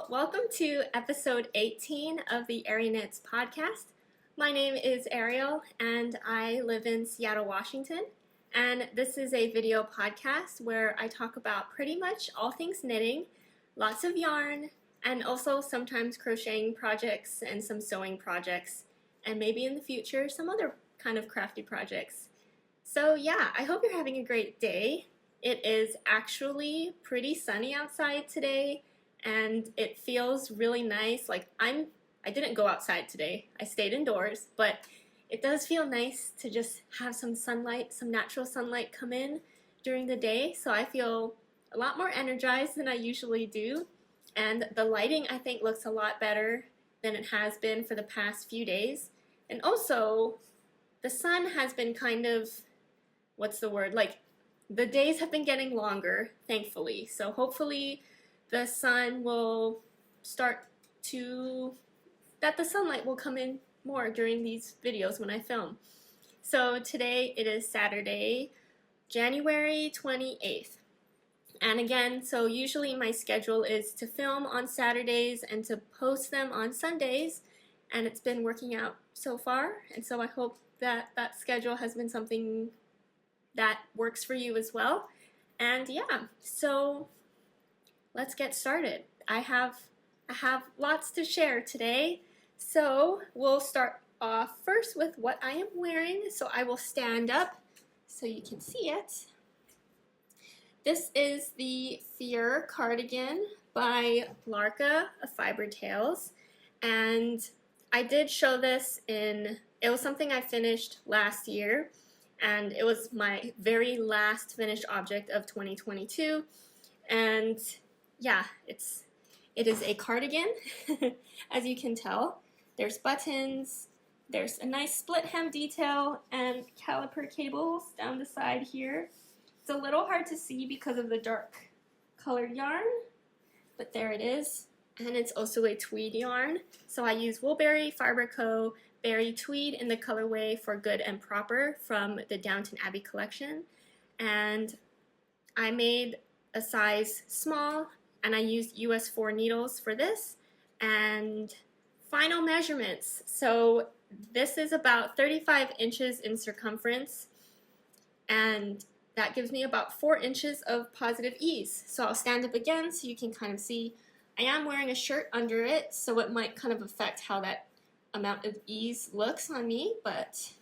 welcome to episode 18 of the Arieknits podcast. My name is Ariel and I live in Seattle, Washington. And this is a video podcast where I talk about pretty much all things knitting, lots of yarn, and also sometimes crocheting projects and some sewing projects, and maybe in the future some other kind of crafty projects. So yeah, I hope you're having a great day. It is actually pretty sunny outside today, and it feels really nice. Like I didn't go outside today. I stayed indoors, but it does feel nice to just have some sunlight, some natural sunlight come in during the day. So I feel a lot more energized than I usually do. And the lighting, I think, looks a lot better than it has been for the past few days. And also, the sun has been kind of, the days have been getting longer, thankfully. So hopefully the sun will the sunlight will come in more during these videos when I film. So today it is Saturday, January 28th. And again, so usually my schedule is to film on Saturdays and to post them on Sundays. And it's been working out so far. And so I hope that that schedule has been something that works for you as well. And yeah, so let's get started. I have lots to share today. So we'll start off first with what I am wearing. So I will stand up so you can see it. This is the Fjer Cardigan by Lærke of Fiber Tales. And I did show this it was something I finished last year. And it was my very last finished object of 2022. And yeah, it is a cardigan, as you can tell. There's buttons, there's a nice split hem detail, and caliper cables down the side here. It's a little hard to see because of the dark colored yarn, but there it is. And it's also a tweed yarn. So I use Woolberry, Fiber Co., Berry Tweed in the colorway for Good and Proper from the Downton Abbey collection. And I made a size small, and I used US 4 needles for this. And final measurements. So this is about 35 inches in circumference, and that gives me about 4 inches of positive ease. So I'll stand up again so you can kind of see. I am wearing a shirt under it, so it might kind of affect how that amount of ease looks on me, but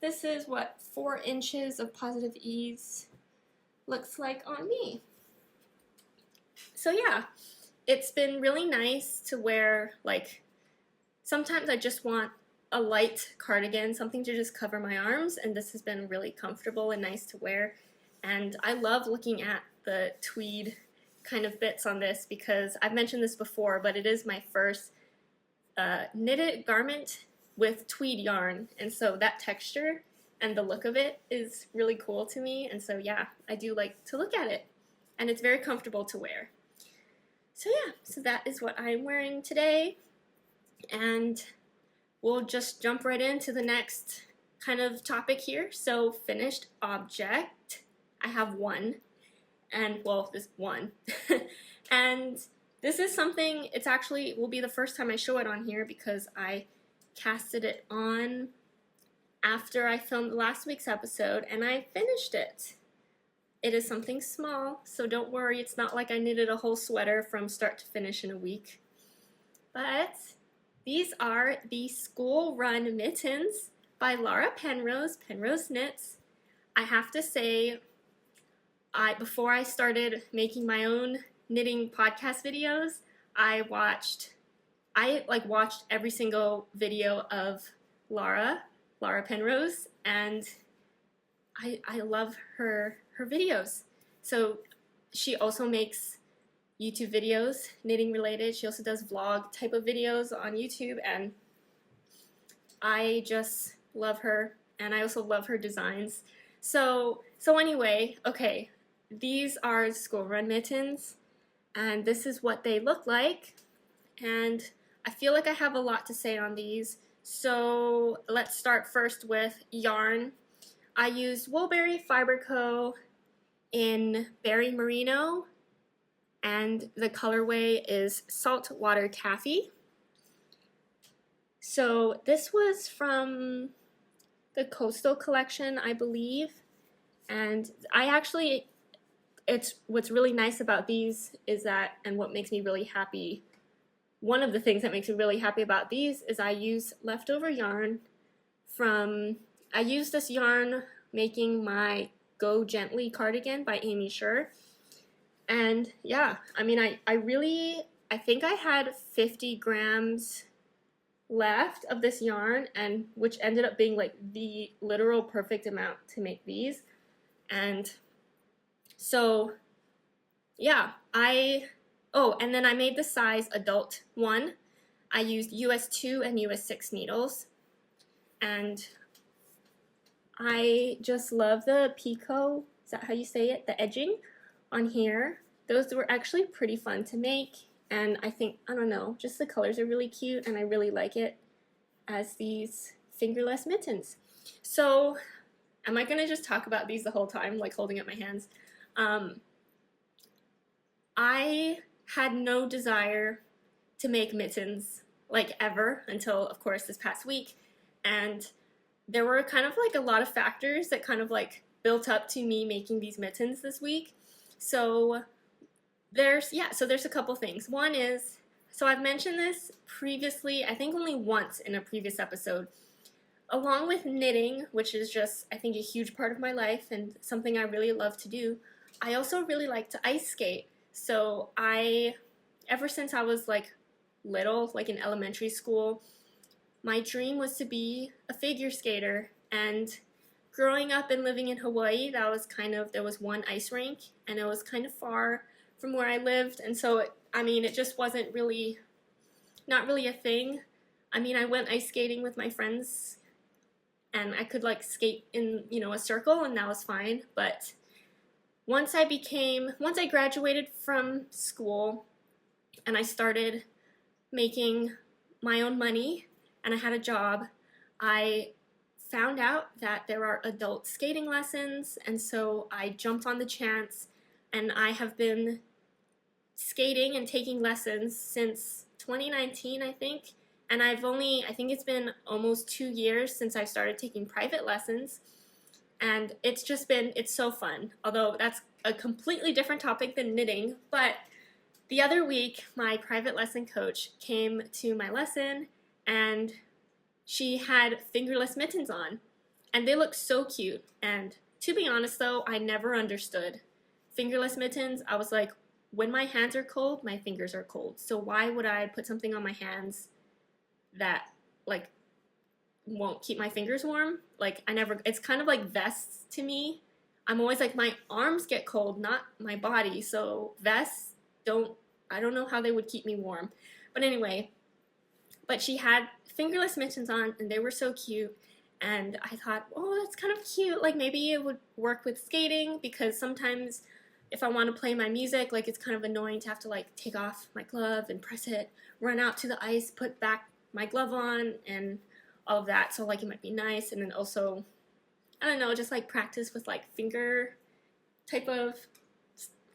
this is what 4 inches of positive ease looks like on me. So yeah, it's been really nice to wear. Like, sometimes I just want a light cardigan, something to just cover my arms, and this has been really comfortable and nice to wear. And I love looking at the tweed kind of bits on this because I've mentioned this before, but it is my first knitted garment with tweed yarn, and so that texture and the look of it is really cool to me. And so yeah, I do like to look at it, and it's very comfortable to wear. So yeah, so that is what I'm wearing today, and we'll just jump right into the next kind of topic here. So finished object, I have one, and well, this one and this is something, it's actually will be the first time I show it on here because I casted it on after I filmed last week's episode and I finished it. It is something small, so don't worry, it's not like I knitted a whole sweater from start to finish in a week. But these are the School Run Mittens by Penrose Knits. I have to say, before I started making my own knitting podcast videos, I watched every single video of Lara Penrose, and I love her videos. So she also makes YouTube videos, knitting related. She also does vlog type of videos on YouTube, and I just love her, and I also love her designs. So anyway, okay, these are School Run Mittens, and this is what they look like, and I feel like I have a lot to say on these. So let's start first with yarn. I used Woolberry Fiber Co. in Berry Merino and the colorway is Saltwater Taffy. So this was from the Coastal collection, I believe, and what's really nice about these is that, and what makes me really happy, one of the things that makes me really happy about these is I use leftover yarn I used this yarn making my Go Gently cardigan by Amy Sher. And yeah, I mean, I think I had 50 grams left of this yarn, and which ended up being like the literal perfect amount to make these. And so yeah, and then I made the size adult 1. I used US 2 and US 6 needles, and I just love the picot, is that how you say it? The edging on here. Those were actually pretty fun to make, and I don't know, just the colors are really cute, and I really like it as these fingerless mittens. So, am I gonna just talk about these the whole time, like holding up my hands? I had no desire to make mittens, like ever, until, of course, this past week, and there were kind of like a lot of factors that kind of like built up to me making these mittens this week. So there's a couple things. One is, so I've mentioned this previously, I think only once in a previous episode. Along with knitting, which is just, I think, a huge part of my life and something I really love to do, I also really like to ice skate. So ever since I was like little, like in elementary school, my dream was to be a figure skater. And growing up and living in Hawaii, there was one ice rink, and it was kind of far from where I lived, and so it just wasn't not really a thing. I mean, I went ice skating with my friends, and I could like skate in, a circle, and that was fine. But once I graduated from school, and I started making my own money, and I had a job, I found out that there are adult skating lessons, and so I jumped on the chance, and I have been skating and taking lessons since 2019, I think, and I think it's been almost 2 years since I started taking private lessons, and it's so fun, although that's a completely different topic than knitting. But the other week, my private lesson coach came to my lesson, and she had fingerless mittens on, and they looked so cute. And to be honest though, I never understood fingerless mittens. I was like, when my hands are cold, my fingers are cold. So why would I put something on my hands that like won't keep my fingers warm? Like it's kind of like vests to me. I'm always like, my arms get cold, not my body. So vests I don't know how they would keep me warm. But anyway, but she had fingerless mittens on, and they were so cute, and I thought, oh, that's kind of cute, like maybe it would work with skating, because sometimes if I want to play my music, like it's kind of annoying to have to like take off my glove and press it, run out to the ice, put back my glove on, and all of that. So like it might be nice, and then also, I don't know, just like practice with like finger type of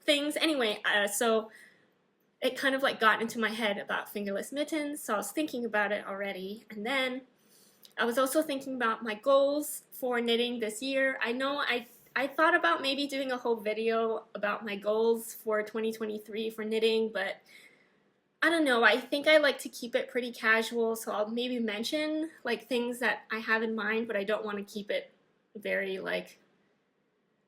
things. Anyway, so it kind of like got into my head about fingerless mittens, so I was thinking about it already. And then I was also thinking about my goals for knitting this year. I know I thought about maybe doing a whole video about my goals for 2023 for knitting, but I don't know, I think I like to keep it pretty casual, so I'll maybe mention like things that I have in mind, but I don't want to keep it very like,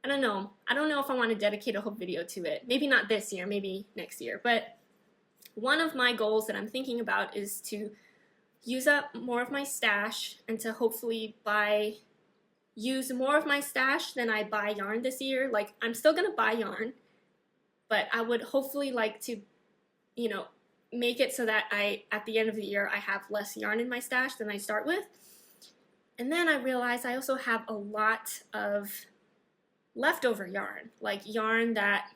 I don't know if I want to dedicate a whole video to it. Maybe not this year, maybe next year. But one of my goals that I'm thinking about is to use up more of my stash, and to hopefully use more of my stash than I buy yarn this year. Like, I'm still gonna buy yarn, but I would hopefully like to, make it so that at the end of the year, I have less yarn in my stash than I start with. And then I realized I also have a lot of leftover yarn, like yarn that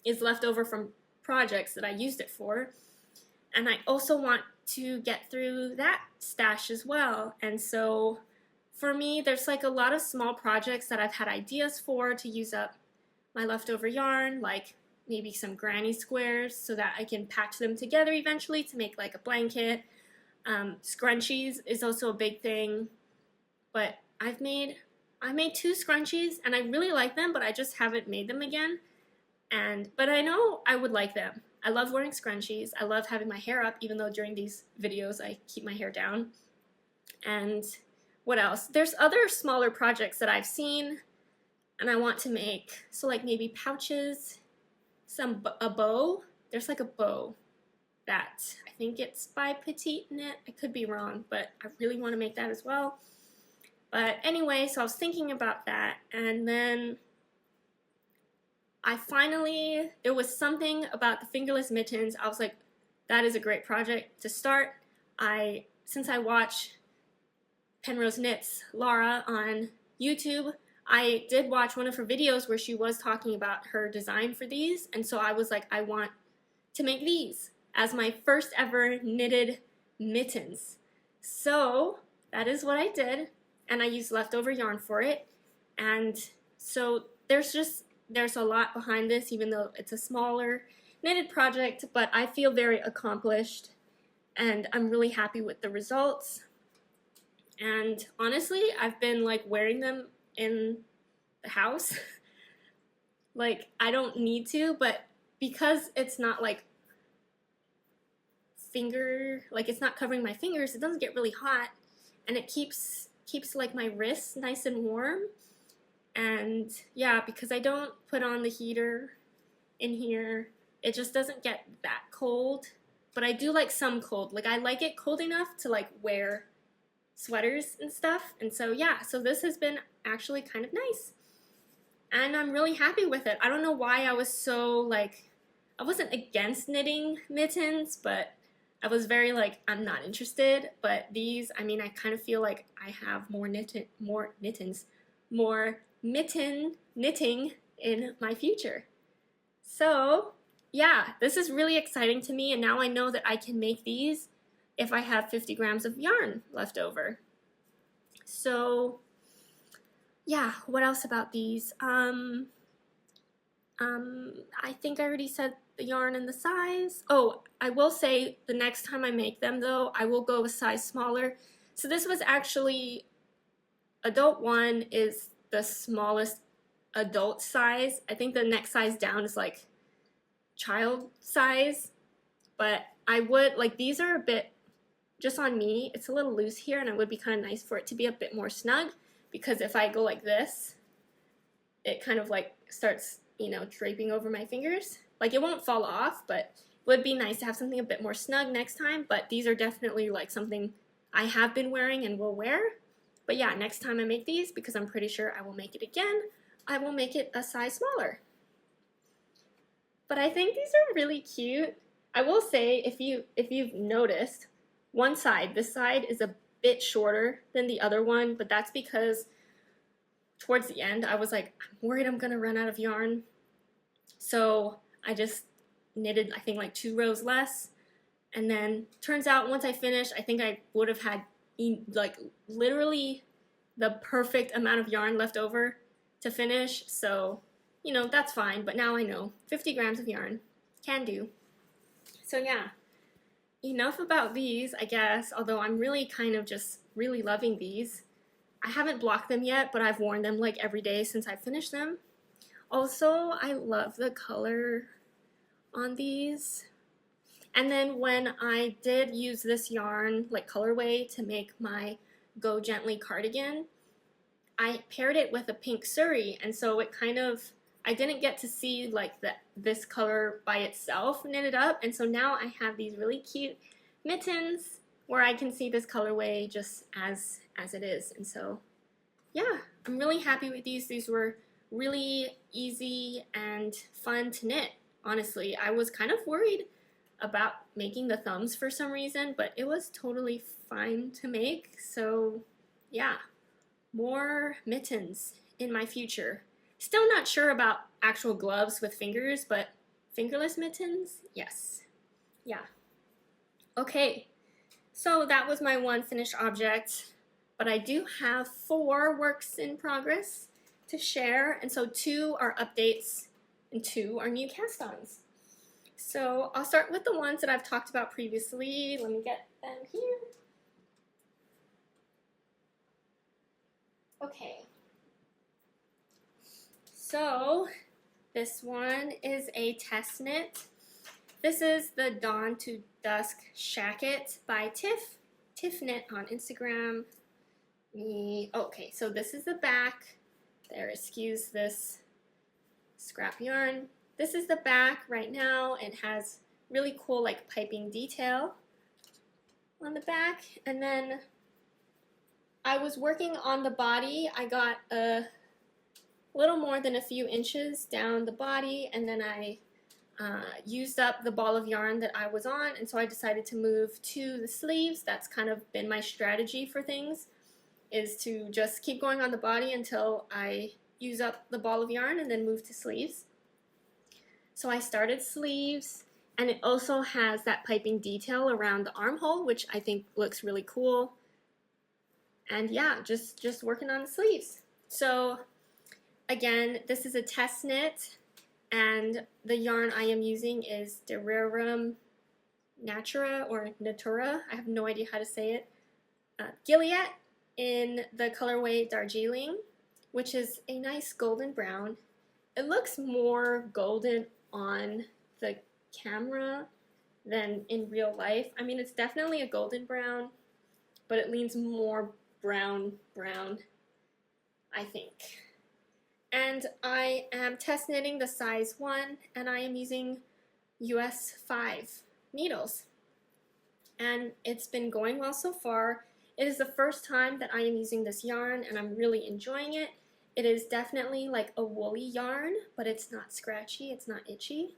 is left over from projects that I used it for, and I also want to get through that stash as well. And so for me, there's like a lot of small projects that I've had ideas for to use up my leftover yarn, like maybe some granny squares so that I can patch them together eventually to make like a blanket. Scrunchies is also a big thing, but I made 2 scrunchies and I really like them, but I just haven't made them again. But I know I would like them. I love wearing scrunchies. I love having my hair up, even though during these videos I keep my hair down. And what else? There's other smaller projects that I've seen and I want to make. So like maybe pouches, a bow. There's like a bow that I think it's by Petite Knit. I could be wrong, but I really want to make that as well. But anyway, so I was thinking about that, and then there was something about the fingerless mittens. I was like, that is a great project to start. Since I watch Penrose Knits Laura on YouTube, I did watch one of her videos where she was talking about her design for these, and so I was like, I want to make these as my first ever knitted mittens. So that is what I did, and I used leftover yarn for it. And so there's a lot behind this, even though it's a smaller knitted project, but I feel very accomplished and I'm really happy with the results. And honestly, I've been like wearing them in the house. Like, I don't need to, but because it's not like it's not covering my fingers, it doesn't get really hot, and it keeps like my wrists nice and warm. And yeah, because I don't put on the heater in here, it just doesn't get that cold. But I do like some cold. Like, I like it cold enough to like wear sweaters and stuff. And so yeah, so this has been actually kind of nice. And I'm really happy with it. I don't know why I was so like, I wasn't against knitting mittens, but I was very like, I'm not interested. But these, I mean, I kind of feel like I have more mitten knitting in my future. So yeah, this is really exciting to me, and now I know that I can make these if I have 50 grams of yarn left over. So yeah, what else about these? I think I already said the yarn and the size. Oh, I will say the next time I make them though, I will go a size smaller. So this was actually, adult 1 is the smallest adult size. I think the next size down is like child size, but I would, like, these are a bit, just on me, it's a little loose here, and it would be kind of nice for it to be a bit more snug, because if I go like this, it kind of like starts, you know, draping over my fingers. Like, it won't fall off, but it would be nice to have something a bit more snug next time. But these are definitely like something I have been wearing and will wear. But yeah, next time I make these, because I'm pretty sure I will make it again, I will make it a size smaller. But I think these are really cute. I will say, if you've noticed, this side is a bit shorter than the other one, but that's because towards the end I was like, I'm worried I'm gonna run out of yarn. So I just knitted, I think, like 2 rows less. And then turns out once I finished, I think I would have had like literally the perfect amount of yarn left over to finish. So, you know, that's fine. But now I know 50 grams of yarn can do. So yeah, enough about these, I guess, although I'm really kind of just really loving these. I haven't blocked them yet, but I've worn them like every day since I finished them. Also, I love the color on these. And then when I did use this yarn, like colorway, to make my Go Gently cardigan, I paired it with a pink Suri, and so it kind of, I didn't get to see like this color by itself knitted up, and so now I have these really cute mittens where I can see this colorway just as it is. And so yeah, I'm really happy with these. These were really easy and fun to knit. Honestly, I was kind of worried about making the thumbs for some reason, but it was totally fine to make. So yeah, more mittens in my future. Still not sure about actual gloves with fingers, but fingerless mittens, yes. Yeah. Okay, so that was my one finished object, but I do have 4 works in progress to share, and so 2 are updates and 2 are new cast-ons. So I'll start with the ones that I've talked about previously. Let me get them here. Okay. So this one is a test knit. This is the Dawn to Dusk Shacket by Tiff. Tiff Knit on Instagram. Okay, so this is the back. There, excuse this scrap yarn. This is the back right now. It has really cool like piping detail on the back. And then I was working on the body. I got a little more than a few inches down the body, and then I used up the ball of yarn that I was on, and so I decided to move to the sleeves. That's kind of been my strategy for things, is to just keep going on the body until I use up the ball of yarn and then move to sleeves. So I started sleeves, and it also has that piping detail around the armhole, which I think looks really cool. And yeah, just working on the sleeves. So again, this is a test knit, and the yarn I am using is the Rerum Natura or Natura. I have no idea how to say it. Gilliatt in the colorway Darjeeling, which is a nice golden brown. It looks more golden on the camera than in real life. I mean, it's definitely a golden brown, but it leans more brown, I think. And I am test knitting the size 1, and I am using US 5 needles. And it's been going well so far. It is the first time that I am using this yarn, and I'm really enjoying it. It is definitely like a woolly yarn, but it's not scratchy, it's not itchy,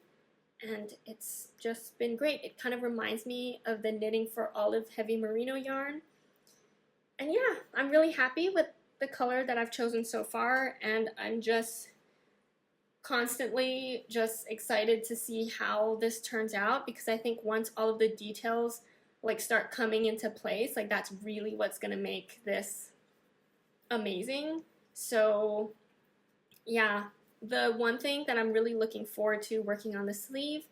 and it's just been great. It kind of reminds me of the Knitting for Olive heavy merino yarn. And yeah, I'm really happy with the color that I've chosen so far, and I'm just constantly just excited to see how this turns out, because I think once all of the details like start coming into place, like that's really what's gonna make this amazing. So yeah, the one thing that I'm really looking forward to working on the sleeve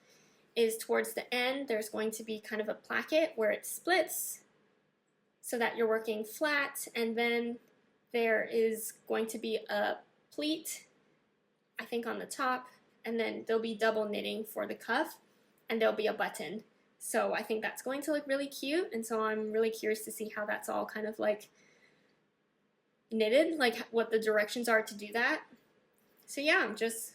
is towards the end there's going to be kind of a placket where it splits so that you're working flat, and then there is going to be a pleat, I think, on the top, and then there'll be double knitting for the cuff, and there'll be a button. So I think that's going to look really cute, and so I'm really curious to see how that's all kind of like knitted, like what the directions are to do that. So yeah, I'm just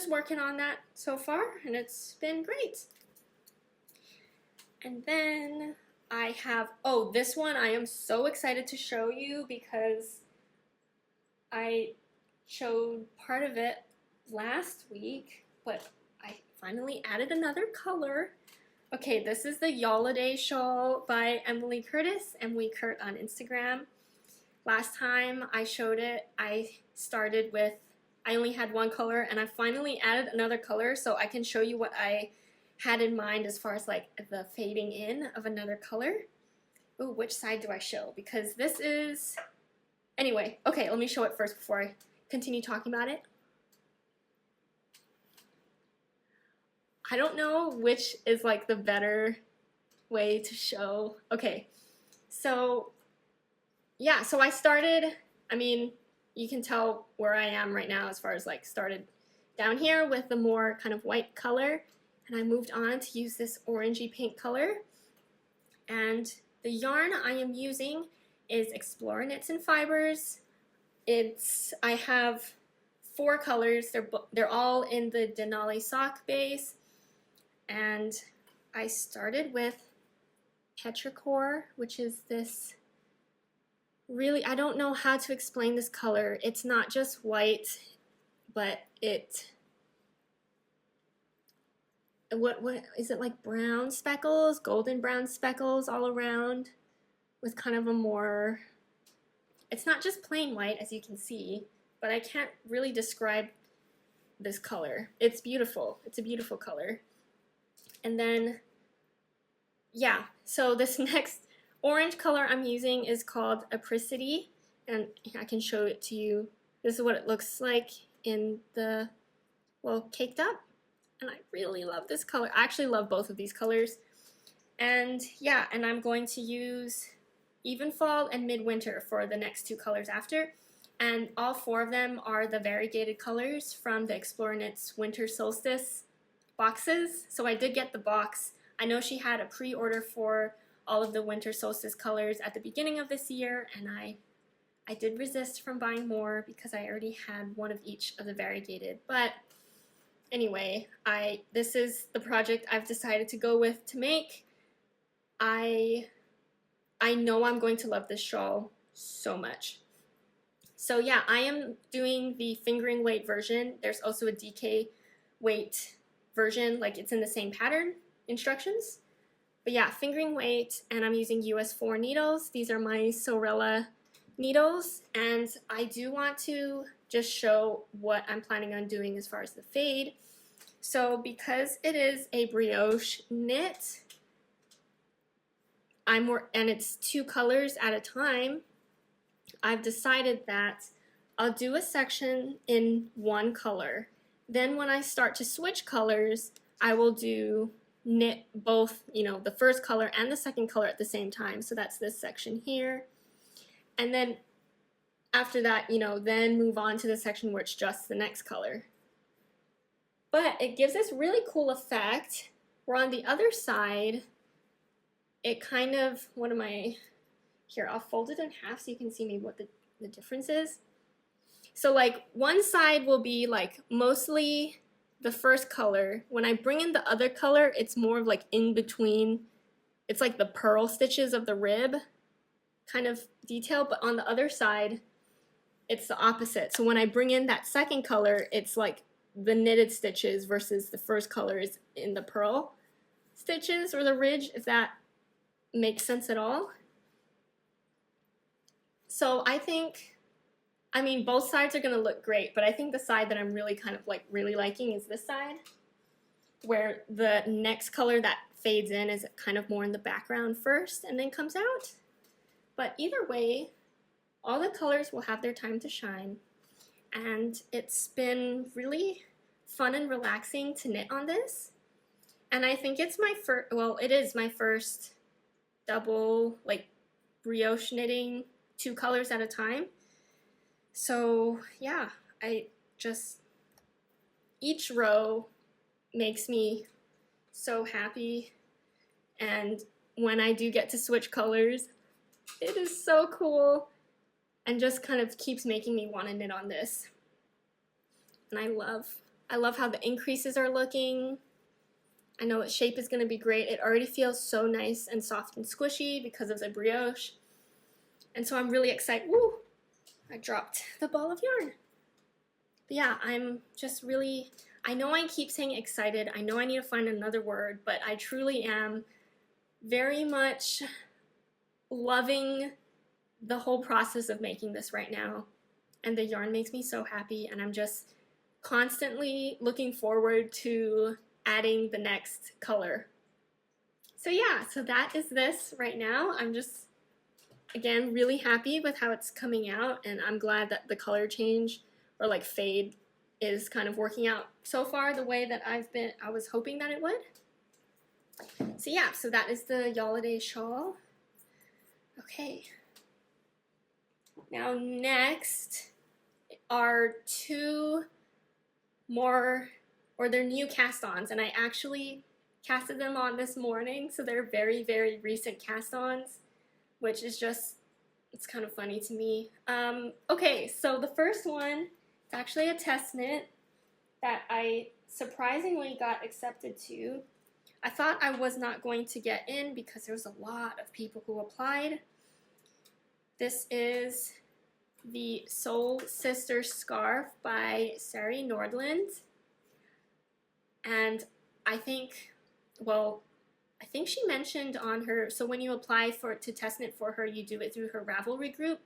working on that so far, and it's been great. And then I have, oh, this one I am so excited to show you because I showed part of it last week, but I finally added another color. Okay, this is the Yoliday Shawl by Emily Curtis, Emily Curt on Instagram. Last time I showed it, I started with, I only had one color, and I finally added another color so I can show you what I had in mind as far as like the fading in of another color. Ooh, which side do I show? Because this is, anyway, okay, let me show it first before I continue talking about it. I don't know which is like the better way to show. Okay, so yeah, so I started, I mean, you can tell where I am right now as far as like started down here with the more kind of white color, and I moved on to use this orangey pink color. And the yarn I am using is Explore Knits and Fibers. I have 4 colors. They're all in the Denali sock base. And I started with Petrichor, which is this really, I don't know how to explain this color. It's not just white, but what is it, like brown speckles, golden brown speckles all around with kind of a more, it's not just plain white as you can see, but I can't really describe this color. It's beautiful. It's a beautiful color. And then, yeah, so this next orange color I'm using is called Apricity, and I can show it to you. This is what it looks like in the well, caked up. And I really love this color. I actually love both of these colors. And yeah, and I'm going to use Evenfall and Midwinter for the next two colors after. And all four of them are the variegated colors from the Exploreknits Winter Solstice boxes. So I did get the box. I know she had a pre-order for all of the Winter Solstice colors at the beginning of this year, and I did resist from buying more because I already had one of each of the variegated. But anyway, this is the project I've decided to go with to make. I know I'm going to love this shawl so much. So yeah, I am doing the fingering weight version. There's also a DK weight version, like it's in the same pattern instructions. But yeah, fingering weight, and I'm using US 4 needles. These are my Sorella needles, and I do want to just show what I'm planning on doing as far as the fade. So because it is a brioche knit, and it's two colors at a time, I've decided that I'll do a section in one color. Then when I start to switch colors, I will do knit both, the first color and the second color at the same time. So that's this section here. And then after that, then move on to the section where it's just the next color. But it gives this really cool effect where on the other side, it kind of, here, I'll fold it in half so you can see maybe what the difference is. So like one side will be like mostly the first color. When I bring in the other color, it's more of like in between. It's like the purl stitches of the rib kind of detail, but on the other side, it's the opposite. So when I bring in that second color, it's like the knitted stitches versus the first color is in the purl stitches or the ridge, if that makes sense at all. So I think, both sides are going to look great, but I think the side that I'm really kind of really liking is this side, where the next color that fades in is kind of more in the background first and then comes out. But either way, all the colors will have their time to shine, and it's been really fun and relaxing to knit on this. And I think it's it is my first double brioche knitting, two colors at a time. So yeah, each row makes me so happy, and when I do get to switch colors, it is so cool and just kind of keeps making me want to knit on this. And I love how the increases are looking. I know its shape is going to be great. It already feels so nice and soft and squishy because of the brioche. And so I'm really excited. Woo! I dropped the ball of yarn. But yeah, I'm just really, I know I keep saying excited. I know I need to find another word, but I truly am very much loving the whole process of making this right now. And the yarn makes me so happy, and I'm just constantly looking forward to adding the next color. So yeah, so that is this right now. I'm just, again, really happy with how it's coming out, and I'm glad that the color change or fade is kind of working out so far the way that I was hoping that it would. So yeah, so that is the Yoliday shawl. Okay. Now next are two more, or they're new cast-ons, and I actually casted them on this morning, so they're very, very recent cast-ons, which is just, it's kind of funny to me. Okay, so the first one, it's actually a test knit that I surprisingly got accepted to. I thought I was not going to get in because there was a lot of people who applied. This is the Soul Sister Scarf by Sari Nordlund. And I think she mentioned on her, so when you apply to test knit for her, you do it through her Ravelry group.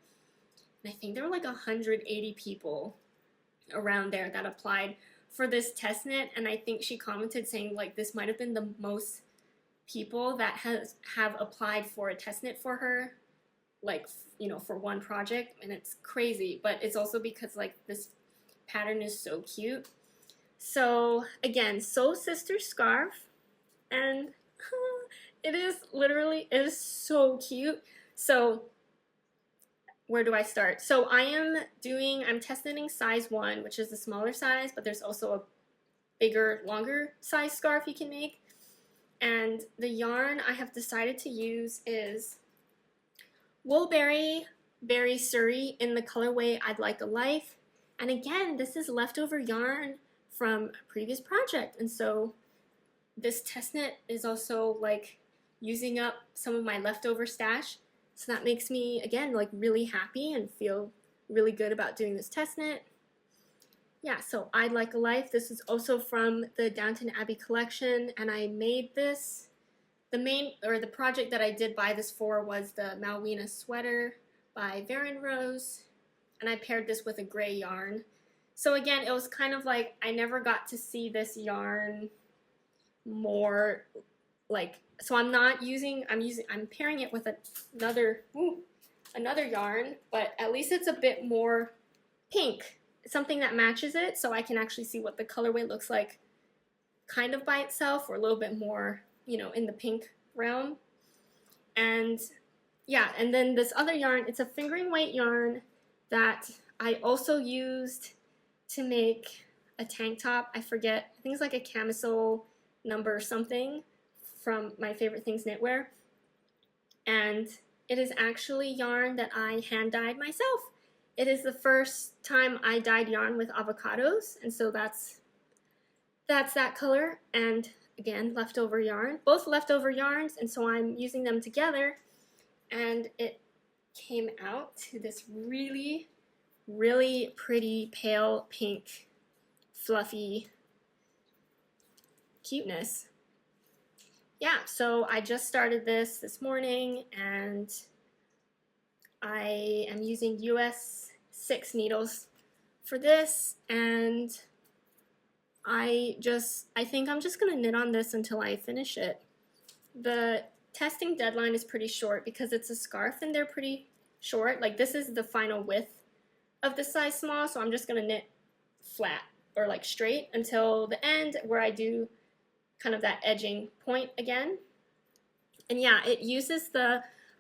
And I think there were 180 people around there that applied for this test knit, and I think she commented saying this might have been the most people that have applied for a test knit for her, for one project, and it's crazy. But it's also because this pattern is so cute. So again, Soul Sister scarf, and it is so cute. So where do I start? So I'm testing size 1, which is the smaller size, but there's also a bigger, longer size scarf you can make. And the yarn I have decided to use is Woolberry Berry Suri in the colorway I'd Like a Life. And again, this is leftover yarn from a previous project. And so this test knit is also like using up some of my leftover stash. So that makes me, again, like really happy and feel really good about doing this test knit. Yeah, so I'd Like a Life. This is also from the Downton Abbey collection, and I made this. The project that I did buy this for was the Malwina sweater by Penrose, and I paired this with a gray yarn. So again, it was kind of like I never got to see this yarn more, like, so I'm pairing it with another yarn, but at least it's a bit more pink, something that matches it, so I can actually see what the colorway looks like kind of by itself, or a little bit more, you know, in the pink realm. And yeah, and then this other yarn, it's a fingering weight yarn that I also used to make a tank top. I forget, I think it's like a camisole number something from My Favorite Things Knitwear. And it is actually yarn that I hand dyed myself. It is the first time I dyed yarn with avocados, and so that's that color. And again, leftover yarn, both leftover yarns, and so I'm using them together, and it came out to this really, really pretty pale pink, fluffy cuteness. Yeah, so I just started this morning, and I am using US 6 needles for this, and I think I'm just going to knit on this until I finish it. The testing deadline is pretty short because it's a scarf and they're pretty short. Like, this is the final width of the size small, so I'm just going to knit flat or like straight until the end where I do kind of that edging point again. And yeah, it uses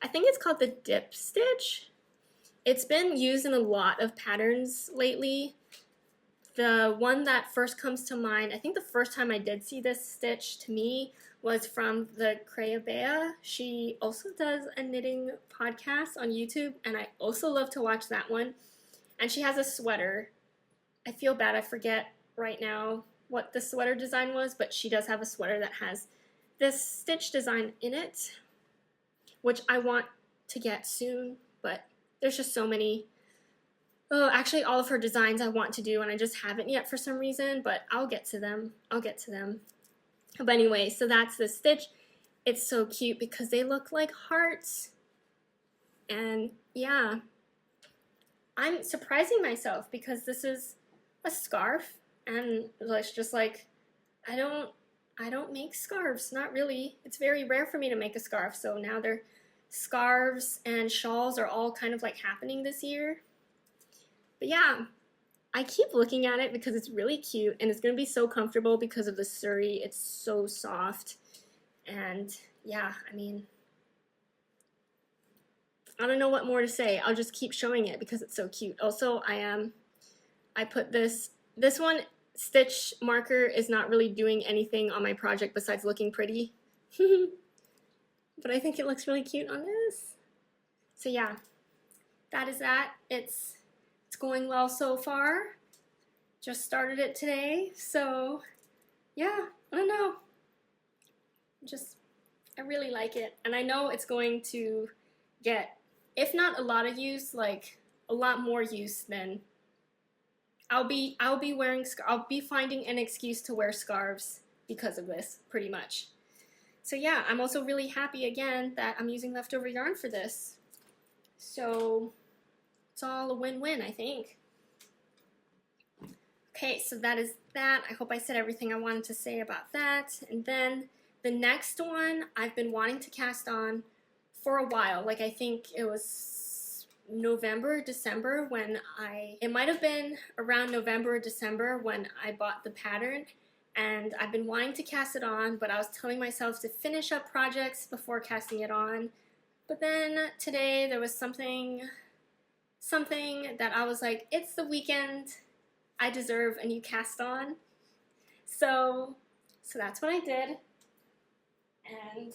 I think it's called the dip stitch. It's been used in a lot of patterns lately. The one that first comes to mind, I think the first time I did see this stitch to me was from the Crayabea. She also does a knitting podcast on YouTube, and I also love to watch that one. And she has a sweater. I feel bad, I forget right now what the sweater design was, but she does have a sweater that has this stitch design in it, which I want to get soon, but there's just so many. Oh, actually all of her designs I want to do, and I just haven't yet for some reason, but I'll get to them. But anyway, so that's the stitch. It's so cute because they look like hearts. And yeah, I'm surprising myself because this is a scarf, and it's just like, I don't make scarves, not really. It's very rare for me to make a scarf, so now they're scarves and shawls are all kind of like happening this year. But yeah, I keep looking at it because it's really cute, and it's going to be so comfortable because of the Suri. It's so soft, and yeah, I mean, I don't know what more to say. I'll just keep showing it because it's so cute. Also, I put this one stitch marker is not really doing anything on my project besides looking pretty. But I think it looks really cute on this. So yeah, that is that. It's going well so far. Just started it today, so yeah, I don't know. I really like it, and I know it's going to get, if not a lot of use, like a lot more use than I'll be finding an excuse to wear scarves because of this, pretty much. So yeah, I'm also really happy again that I'm using leftover yarn for this. So it's all a win-win, I think. Okay, so that is that. I hope I said everything I wanted to say about that. And then the next one I've been wanting to cast on for a while. Like, I think it was November, December when it might have been around November or December when I bought the pattern, and I've been wanting to cast it on, but I was telling myself to finish up projects before casting it on. But then today there was something that I was like, it's the weekend, I deserve a new cast on. So that's what I did. And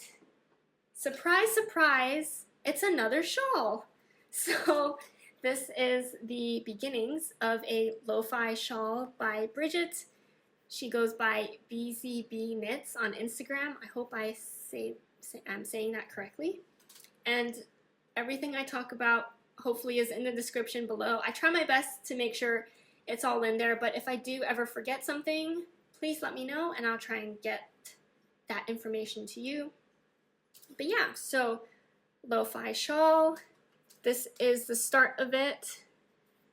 surprise, surprise, it's another shawl. So this is the beginnings of a lo-fi shawl by Bridget. She goes by BZB Knits on Instagram. I hope I'm saying that correctly. And everything I talk about hopefully is in the description below. I try my best to make sure it's all in there, but if I do ever forget something, please let me know and I'll try and get that information to you. But yeah, so lo-fi shawl. This is the start of it.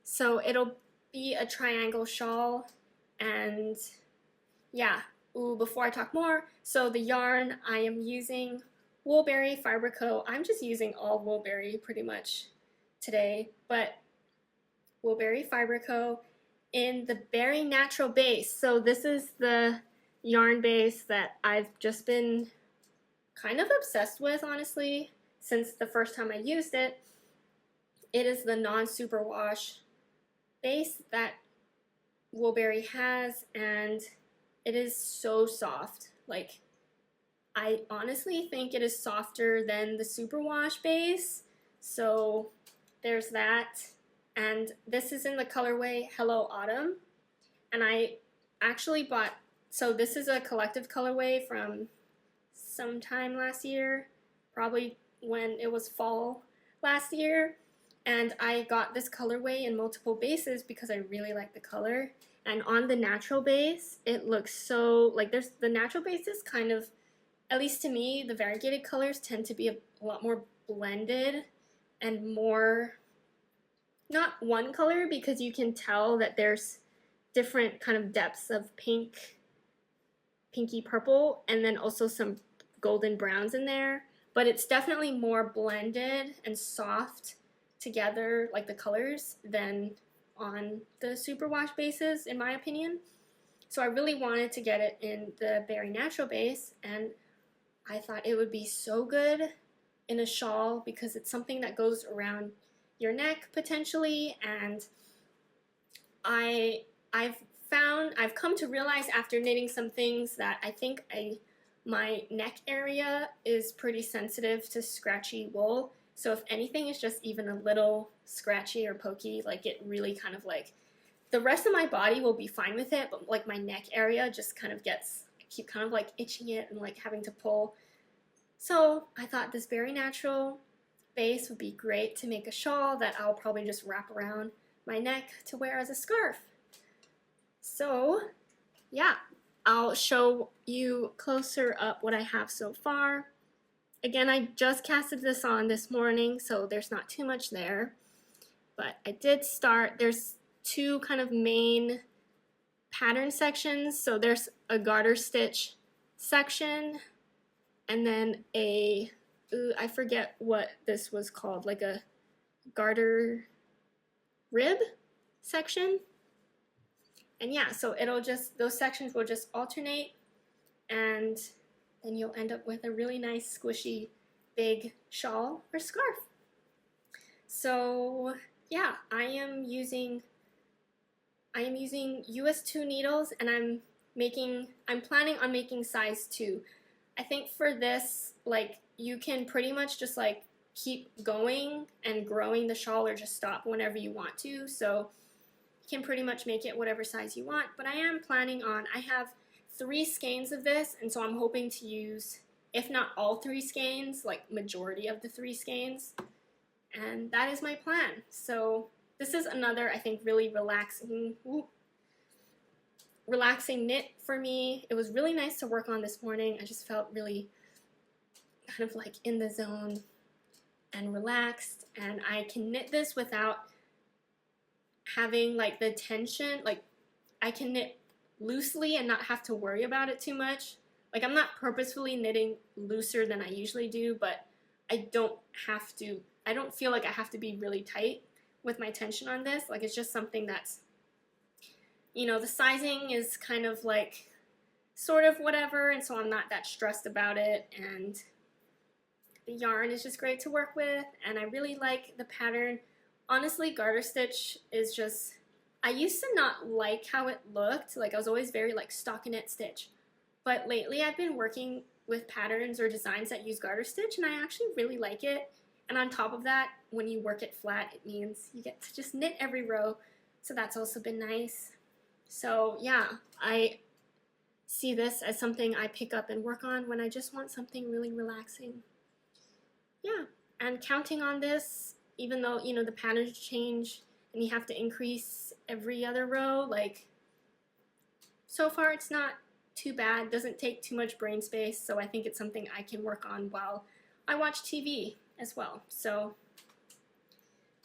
So it'll be a triangle shawl, and yeah, before I talk more, so the yarn I am using, Woolberry Fiber Co. I'm just using all Woolberry pretty much today, but Woolberry Fiber Co. in the Berry Natural base. So this is the yarn base that I've just been kind of obsessed with, honestly, since the first time I used it. It is the non-superwash base that Woolberry has, and it is so soft. Like, I honestly think it is softer than the superwash base, so there's that. And this is in the colorway Hello Autumn, and I actually bought, so this is a collective colorway from sometime last year, probably when it was fall last year, and I got this colorway in multiple bases because I really like the color. And on the natural base, it looks so, like, the natural base is kind of, at least to me, the variegated colors tend to be a lot more blended and more, not one color, because you can tell that there's different kind of depths of pink, pinky purple, and then also some golden browns in there, but it's definitely more blended and soft together, like the colors, than on the superwash bases, in my opinion. So I really wanted to get it in the Berry Natural base, and I thought it would be so good in a shawl because it's something that goes around your neck potentially, and I've come to realize after knitting some things that I think my neck area is pretty sensitive to scratchy wool. So if anything is just even a little scratchy or pokey, like, it really kind of, like, the rest of my body will be fine with it, but like my neck area just kind of gets, I keep kind of like itching it and like having to pull. So I thought this Berry Natural base would be great to make a shawl that I'll probably just wrap around my neck to wear as a scarf. So yeah, I'll show you closer up what I have so far. Again, I just casted this on this morning, so there's not too much there. But I did start, there's two kind of main pattern sections. So there's a garter stitch section, and then I forget what this was called, like a garter rib section. And yeah, so those sections will just alternate, and then you'll end up with a really nice squishy big shawl or scarf. So yeah, I am using US 2 needles, and I'm planning on making size 2. I think for this, like, you can pretty much just like keep going and growing the shawl, or just stop whenever you want to. So you can pretty much make it whatever size you want, but I am planning on, I have 3 skeins of this, and so I'm hoping to use, if not all 3 skeins, like majority of the 3 skeins, and that is my plan. So this is another, I think, really relaxing knit for me. It was really nice to work on this morning. I just felt really kind of like in the zone and relaxed, and I can knit this without having like the tension, like I can knit loosely and not have to worry about it too much. Like, I'm not purposefully knitting looser than I usually do, but I don't have to I don't feel like I have to be really tight with my tension on this. Like, it's just something that's, you know, the sizing is kind of like sort of whatever, and so I'm not that stressed about it, and the yarn is just great to work with, and I really like the pattern. Honestly, garter stitch is just, I used to not like how it looked. Like, I was always very like stockinette stitch, but lately I've been working with patterns or designs that use garter stitch, and I actually really like it. And on top of that, when you work it flat, it means you get to just knit every row, so that's also been nice. So yeah, I see this as something I pick up and work on when I just want something really relaxing. Yeah, and counting on this, even though, you know, the patterns change and you have to increase every other row, like, so far it's not too bad, doesn't take too much brain space, so I think it's something I can work on while I watch TV as well. So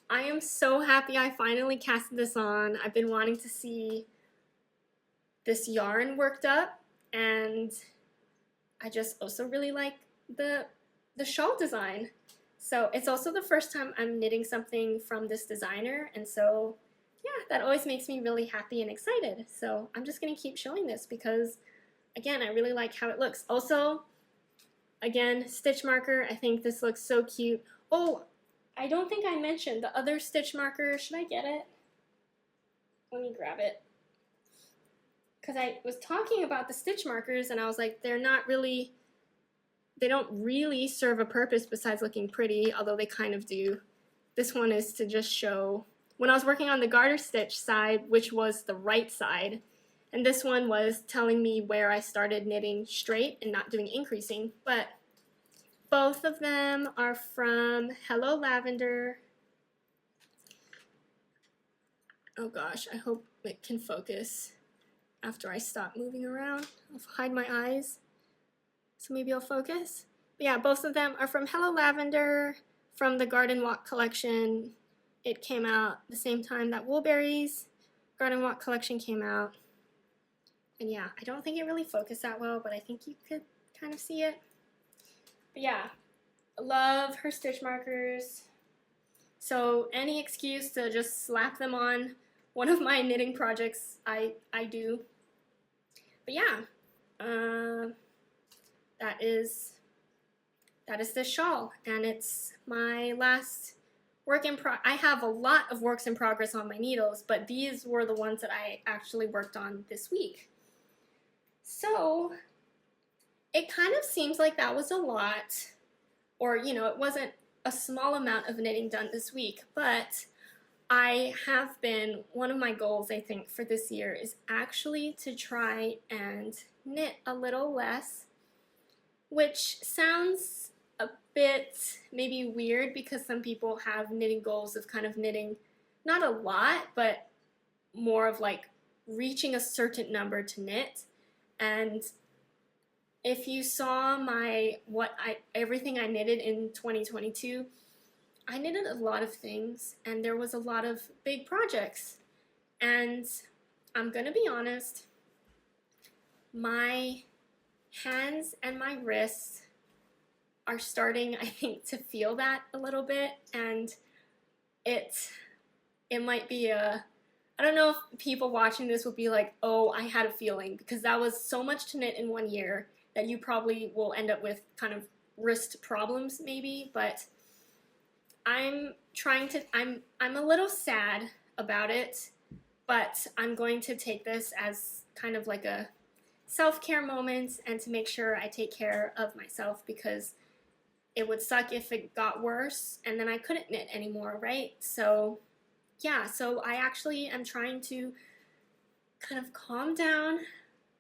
I am so happy I finally casted this on. I've been wanting to see this yarn worked up, and I just also really like the shawl design. So it's also the first time I'm knitting something from this designer, and so yeah, that always makes me really happy and excited. So I'm just going to keep showing this because, again, I really like how it looks. Also, again, stitch marker, I think this looks so cute. Oh, I don't think I mentioned the other stitch marker. Should I get it? Let me grab it. Because I was talking about the stitch markers, and I was like, they don't really serve a purpose besides looking pretty, although they kind of do. This one is to just show, when I was working on the garter stitch side, which was the right side, and this one was telling me where I started knitting straight and not doing increasing, but both of them are from Hello Lavender. Oh gosh, I hope it can focus after I stop moving around. I'll hide my eyes, so maybe I'll focus. But yeah, both of them are from Hello Lavender, from the Garden Walk collection. It came out the same time that Woolberry's Garden Walk collection came out. And yeah, I don't think it really focused that well, but I think you could kind of see it. But yeah, I love her stitch markers. So any excuse to just slap them on one of my knitting projects, I do. But yeah, that is this shawl, and it's my last work in I have a lot of works in progress on my needles, but these were the ones that I actually worked on this week. So it kind of seems like that was a lot, or, you know, it wasn't a small amount of knitting done this week, but I have been, one of my goals, I think, for this year is actually to try and knit a little less, which sounds a bit maybe weird because some people have knitting goals of kind of knitting not a lot, but more of like reaching a certain number to knit. And if you saw everything I knitted in 2022, I knitted a lot of things, and there was a lot of big projects. And I'm gonna be honest, my hands and my wrists are starting, I think, to feel that a little bit, and it might be I don't know if people watching this will be like, oh, I had a feeling, because that was so much to knit in 1 year that you probably will end up with kind of wrist problems maybe, but I'm a little sad about it, but I'm going to take this as kind of like a self-care moment and to make sure I take care of myself, because it would suck if it got worse and then I couldn't knit anymore, right? So yeah, so I actually am trying to kind of calm down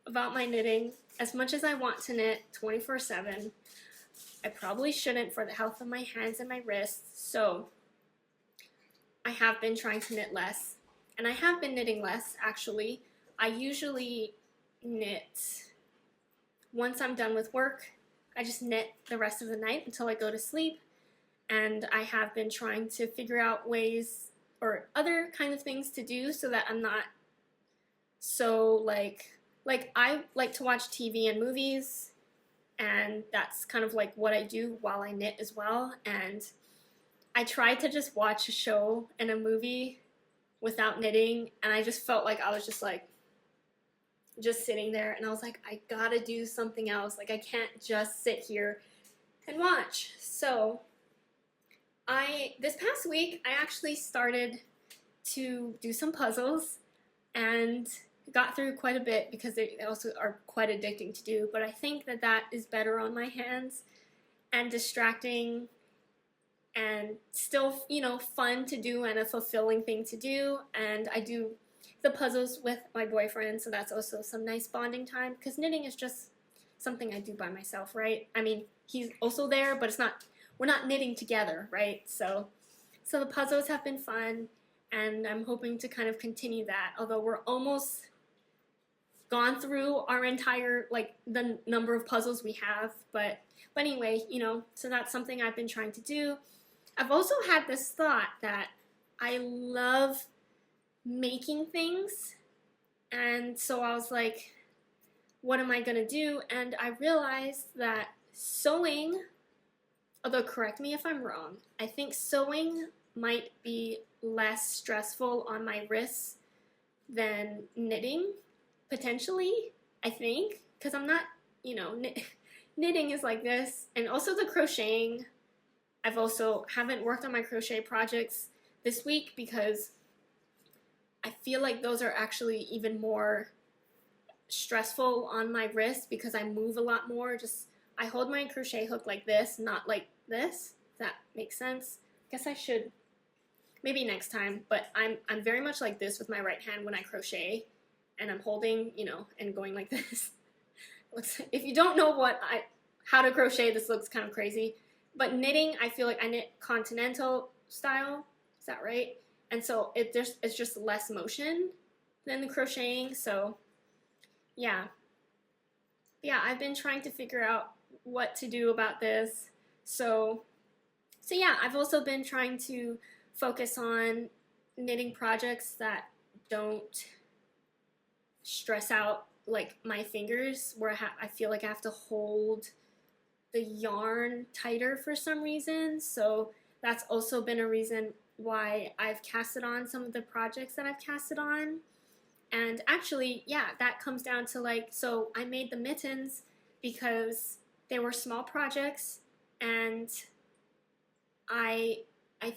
about my knitting. As much as I want to knit 24/7, I probably shouldn't for the health of my hands and my wrists, so I have been trying to knit less. And I have been knitting less, actually. I usually knit once I'm done with work. I just knit the rest of the night until I go to sleep, and I have been trying to figure out ways or other kind of things to do so that I'm not so like I like to watch TV and movies, and that's kind of like what I do while I knit as well. And I tried to just watch a show and a movie without knitting, and I just felt like I was just like, just sitting there, and I was like, I gotta do something else. Like, I can't just sit here and watch. So this past week, I actually started to do some puzzles and got through quite a bit because they also are quite addicting to do, but I think that that is better on my hands and distracting and still, you know, fun to do and a fulfilling thing to do. And I do the puzzles with my boyfriend, so that's also some nice bonding time, because knitting is just something I do by myself, right? I mean, he's also there, but it's not, we're not knitting together, right? So the puzzles have been fun, and I'm hoping to kind of continue that, although we're almost gone through our entire, like, the number of puzzles we have, but anyway, you know, so that's something I've been trying to do. I've also had this thought that I love making things, and so I was like, what am I gonna do? And I realized that sewing, although correct me if I'm wrong, I think sewing might be less stressful on my wrists than knitting, potentially, I think, because I'm not, you know, knitting is like this, and also the crocheting. I've also haven't worked on my crochet projects this week because I feel like those are actually even more stressful on my wrist because I move a lot more. Just, I hold my crochet hook like this, not like this, if that makes sense. I guess I should, maybe next time, but I'm very much like this with my right hand when I crochet, and I'm holding, you know, and going like this. If you don't know how to crochet, this looks kind of crazy. But knitting, I feel like I knit continental style. Is that right? And so it's just less motion than the crocheting. So yeah. Yeah, I've been trying to figure out what to do about this. So yeah, I've also been trying to focus on knitting projects that don't stress out like my fingers, where I feel like I have to hold the yarn tighter for some reason. So that's also been a reason why I've casted on some of the projects that I've casted on. And actually, yeah, that comes down to, like, so I made the mittens because they were small projects, and I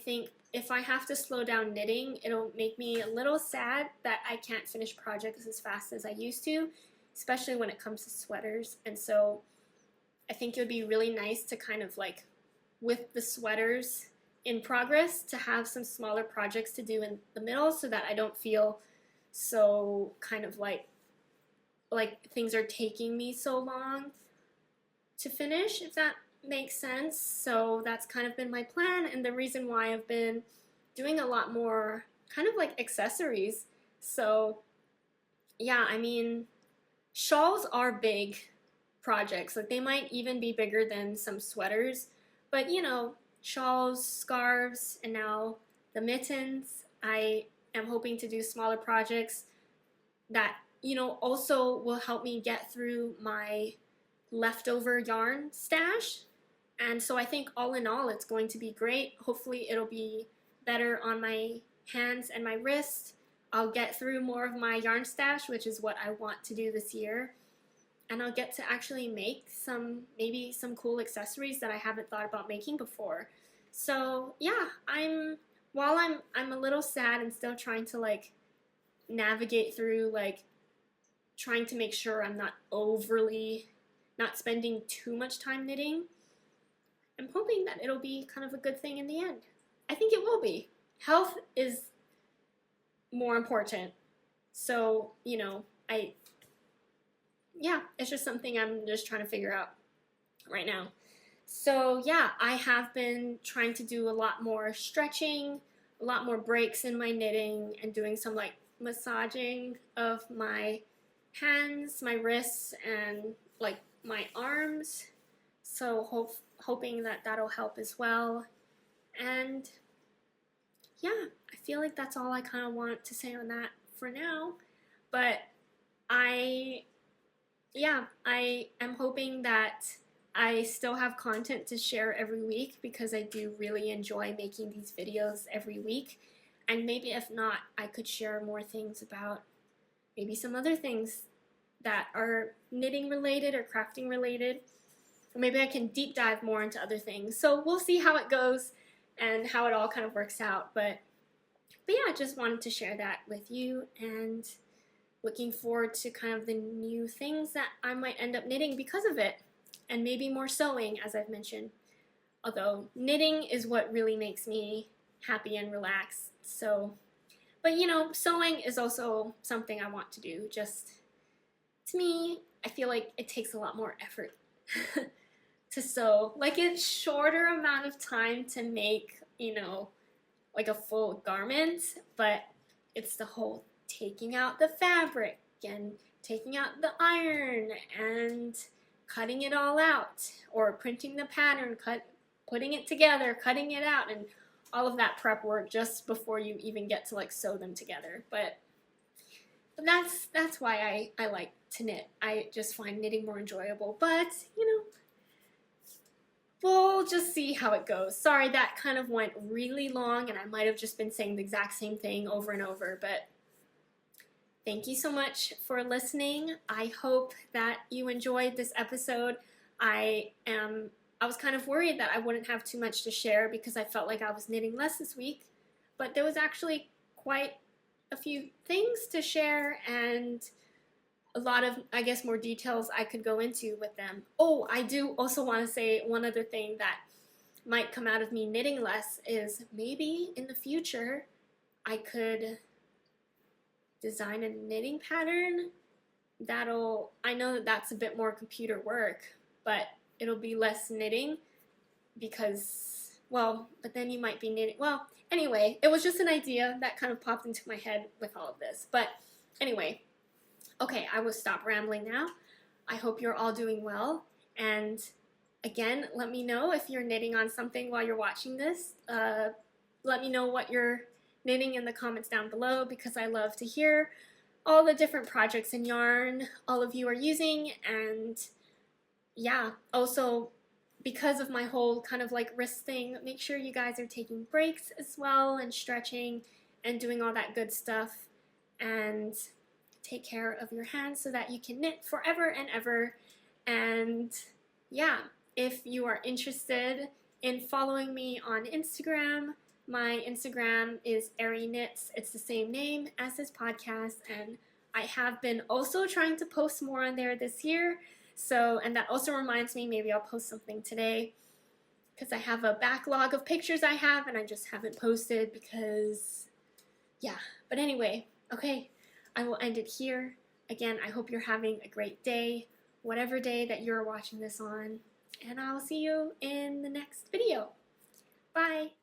think if I have to slow down knitting, it'll make me a little sad that I can't finish projects as fast as I used to, especially when it comes to sweaters. And so I think it would be really nice to kind of, like, with the sweaters in progress, to have some smaller projects to do in the middle so that I don't feel so kind of like things are taking me so long to finish, if that makes sense. So that's kind of been my plan, and the reason why I've been doing a lot more kind of like accessories. So yeah, I mean, shawls are big projects. Like, they might even be bigger than some sweaters, but you know, shawls, scarves, and now the mittens. I am hoping to do smaller projects that, you know, also will help me get through my leftover yarn stash. And so I think all in all, it's going to be great. Hopefully it'll be better on my hands and my wrist. I'll get through more of my yarn stash, which is what I want to do this year. And I'll get to actually make maybe some cool accessories that I haven't thought about making before. So yeah, while I'm a little sad and still trying to, like, navigate through, like, trying to make sure I'm not spending too much time knitting, I'm hoping that it'll be kind of a good thing in the end. I think it will be. Health is more important. So, you know, yeah, it's just something I'm just trying to figure out right now. So yeah, I have been trying to do a lot more stretching, a lot more breaks in my knitting, and doing some, like, massaging of my hands, my wrists, and, like, my arms. So hoping that that'll help as well. And yeah, I feel like that's all I kind of want to say on that for now. But I am hoping that I still have content to share every week because I do really enjoy making these videos every week. And maybe if not, I could share more things about maybe some other things that are knitting related or crafting related. Or maybe I can deep dive more into other things. So we'll see how it goes and how it all kind of works out. But yeah, I just wanted to share that with you, and looking forward to kind of the new things that I might end up knitting because of it. And maybe more sewing, as I've mentioned. Although knitting is what really makes me happy and relaxed. So, but you know, sewing is also something I want to do. Just, to me, I feel like it takes a lot more effort to sew. Like, it's shorter amount of time to make, you know, like a full garment, but it's the whole taking out the fabric and taking out the iron and cutting it all out, or printing the pattern, putting it together, cutting it out, and all of that prep work just before you even get to like sew them together. But that's why I like to knit. I just find knitting more enjoyable. But you know, we'll just see how it goes. Sorry, that kind of went really long, and I might have just been saying the exact same thing over and over, but thank you so much for listening. I hope that you enjoyed this episode. I was kind of worried that I wouldn't have too much to share because I felt like I was knitting less this week, but there was actually quite a few things to share and a lot of, I guess, more details I could go into with them. Oh, I do also want to say one other thing that might come out of me knitting less is maybe in the future I could design a knitting pattern I know that that's a bit more computer work, but it'll be less knitting because, well, but then you might be knitting. Well, anyway, it was just an idea that kind of popped into my head with all of this. But anyway, okay, I will stop rambling now. I hope you're all doing well. And again, let me know if you're knitting on something while you're watching this. Let me know what you're knitting in the comments down below because I love to hear all the different projects and yarn all of you are using. And yeah, also because of my whole kind of like wrist thing, make sure you guys are taking breaks as well and stretching and doing all that good stuff, and take care of your hands so that you can knit forever and ever. And yeah, if you are interested in following me on Instagram, my Instagram is arieknits. It's the same name as this podcast, and I have been also trying to post more on there this year. So, and that also reminds me, maybe I'll post something today because I have a backlog of pictures I have and I just haven't posted because, yeah. But anyway, okay, I will end it here. Again, I hope you're having a great day, whatever day that you're watching this on, and I'll see you in the next video. Bye.